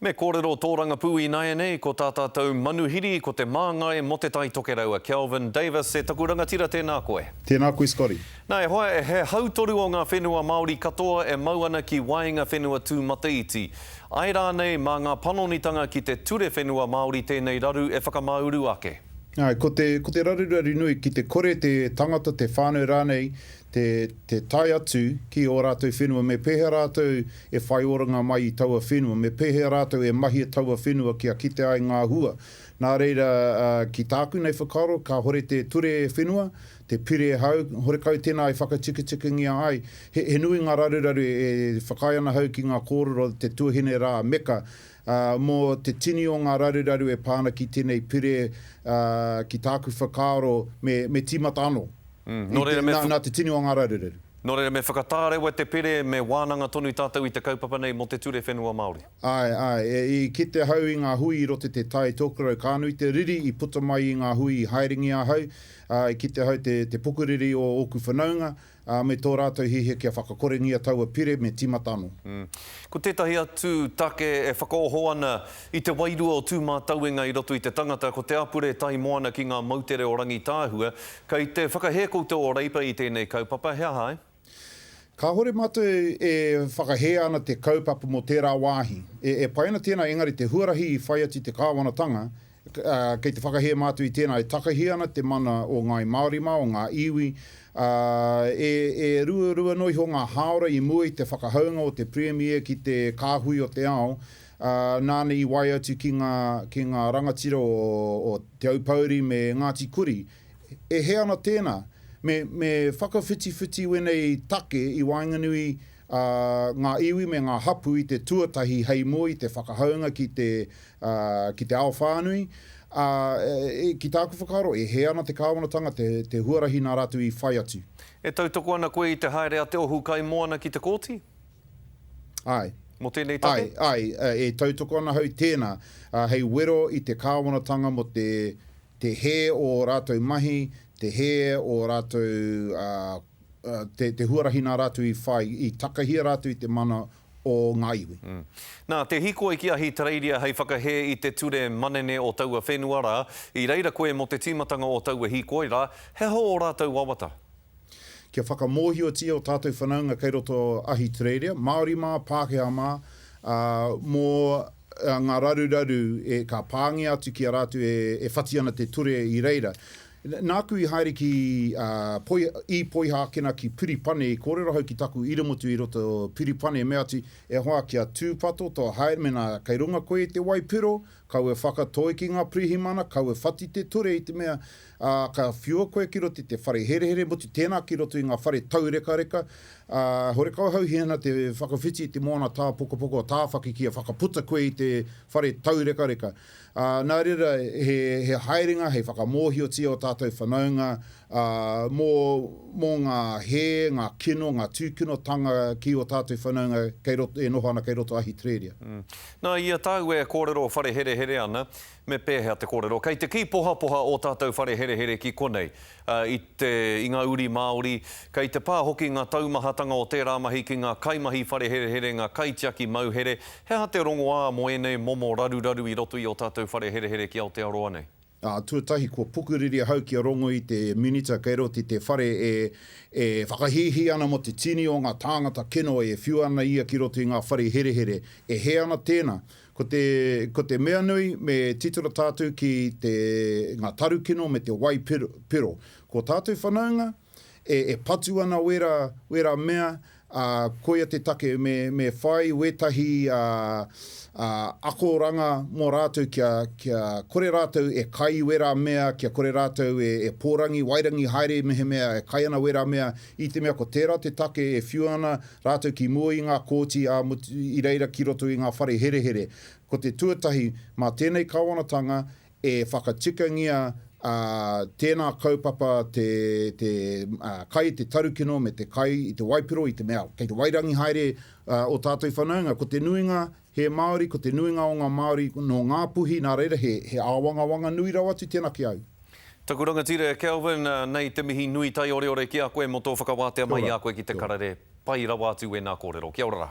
Me kōrero tōranga pūi nai nei ko tā tātou manuhiri, ko te māngai mo te tai toke raua. Kelvin Davis, e taku rangatira tēnā koe. Tēnā koe, Scotty. Nā, he hautoru o ngā whenua Māori katoa e mau ana ki waenga whenua tū Mataiti. Ai rā nei, mā ngā panonitanga ki te ture whenua Māori tēnei raru e whakamauru ake. Ai, ko te rarurari nui ki te kore te tangata, te whānau rānei, te tai atu ki o rātou whenua, me pehe rātou e whai oranga mai i taua whenua, me pehe rātou e mahi taua whenua kia kite ai ngā hua. Nā reira, ki tāku nei whakaro, ka hore te ture whenua, te pire hau, hore kau tēnā e whakachikitikingia ai. He nui ngā raruraru e whakai ana hau ki ngā kōrero te tuahine rā meka, mō te tini o ngā raruraru e pāna ki tēnei pire ki tāku whakaro me tīmata anō. Nā te tini o ngā raruraru. Nō reira me whakatārewa te pere me wānanga tonu tātou i te kaupapa nei mo te ture whenua Māori. I ki te hau i ngā hui i rote te tai tōkarau kānui, te riri i puta mai i ngā hui i haerengi a hau, i ki te hau te pukuriri o oku whanaunga, me tō rātou hihe kia whakakorengia taua pire me tīmata anō. Ko tētahi atu take e whakaoho ana i te wairua o tūmā tauenga i roto i te tangata, ko te apure tai moana ki ngā mautere o rangitāhua, kei te whakahekouta o reipa i tēnei kaupapa, hea hai? Ka hore mātou e whakahe ana te kaupapa mo tērā wāhi. E paina tēnā engari te huarahi i whai ati te kāwanatanga, kei te whakahe mātou i tēnā e takahi ana te mana o ngā Māorima, o ngā iwi, e rua noi ho ngā haora i mua i te whakahaunga o te premier ki te kāhui o te ao, nāne i wai atu ki ngā rangatira o te aupauri me Ngāti Kuri. E he ana tēnā, me whakawhiti wenei take i Wainganui ngā iwi me ngā hapu i te tuatahi hei mua i te whakahaunga ki te ao whānui. Ki tāku whakaro, e he ana te kāwanatanga, te huarahi nā rātu i whai atu. E tautoko ana koe i te haere a te ohu kai moana ki te kōti? Ai. Mo tēnei take? Ai, e tautoko ana hau tēnā, hei wero i te kāwanatanga mo te he o rātou mahi, te he o rātou, te huarahi nā rātou i whai, i takahia rātou i te mana o ngā iwi. Nā, te hikoe ki ahi tareiria hei whakahe i te ture manene o taua whenua rā, i reira koe mo te tīmatanga o taua hikoe rā, he ho o rātou wawata? Kia whakamohio tia o tātou whanaunga kei roto ahi tareiria, Māori mā, Pākehā mā, mō ngā raruraru e ka pāngi atu ki a rātou e whati ana te ture i reira. Nāku i haere ki poiha kena ki Piripane, i kōrero hau ki taku iramotu i roto Piripane, me atu e hoa ki a tūpato tō haere mena kei runga koe te waipiro, kau e whakatoi ki ngā prihimana, kau e whati te ture i te mea, ka whiua koe ki roto te whare here motu tēnā ki roto i ngā whare taureka. Hore kau hau hiena te whakawhiti i te moana tā poko tāwhaki ki a whakaputa koe i te whare taureka. Nā reira, he haerenga, hei whakamohio tia o tātou whanaunga, mō ngā he, ngā kino, ngā tūkinotanga ki o tātou whanaunga e noho ana kei roto ahi treiria. Nā, ia tāu e kōrero whare here ana, me pēhea te kōrero. Kei te ki poha o tātou whare here ki konei, i ngā uri Māori, kei te pā hoki ngā taumahatanga o tērā mahi ki ngā kaimahi whare here, ngā kaitiaki mauhere, hea te rongo ā mo enei momo raruraru i roto i o tātou whare here ki Aotearoa nei? Tuatahi, kua pukuriri hau ki a rongo i te minita kei roti te whare e whakahihi ana mo te tini o ngā tāngata kino e whiu ana ia ki roto i ngā whare here. E he ana tēnā, ko te mea nui me titara tātou ki ngā taru kino me te wai piro. Ko tātou whanaunga, e patu ana wera mea, koia te take me whai wetahi akoranga mō rātou kia kore rātou e kai wera mea, kia kore rātou e pōrangi, wairangi, haere mehe mea, e kai ana wera mea, i te mea ko tērā te take e whiu ana rātou ki mua i ngā kōti i reira ki roto i ngā whare here. Ko te tuatahi, mā tēnei kāwanatanga e whakatikangia tēnā kaupapa kai te tarukino me te kai i te waipiro i te mea. Kei te wairangi haere o tātou whanaunga. Ko te nuinga he Māori, ko te nuinga o ngā Māori no ngā puhi, nā reira he āwanga nui rau atu tēnā ki au. Taku rangatira, Kelvin, nei te mihi nui tai ore ki a koe mo tō whakawātea mai a koe ki te karare. Pai rawa atu e nā kōrero. Kia ora rā.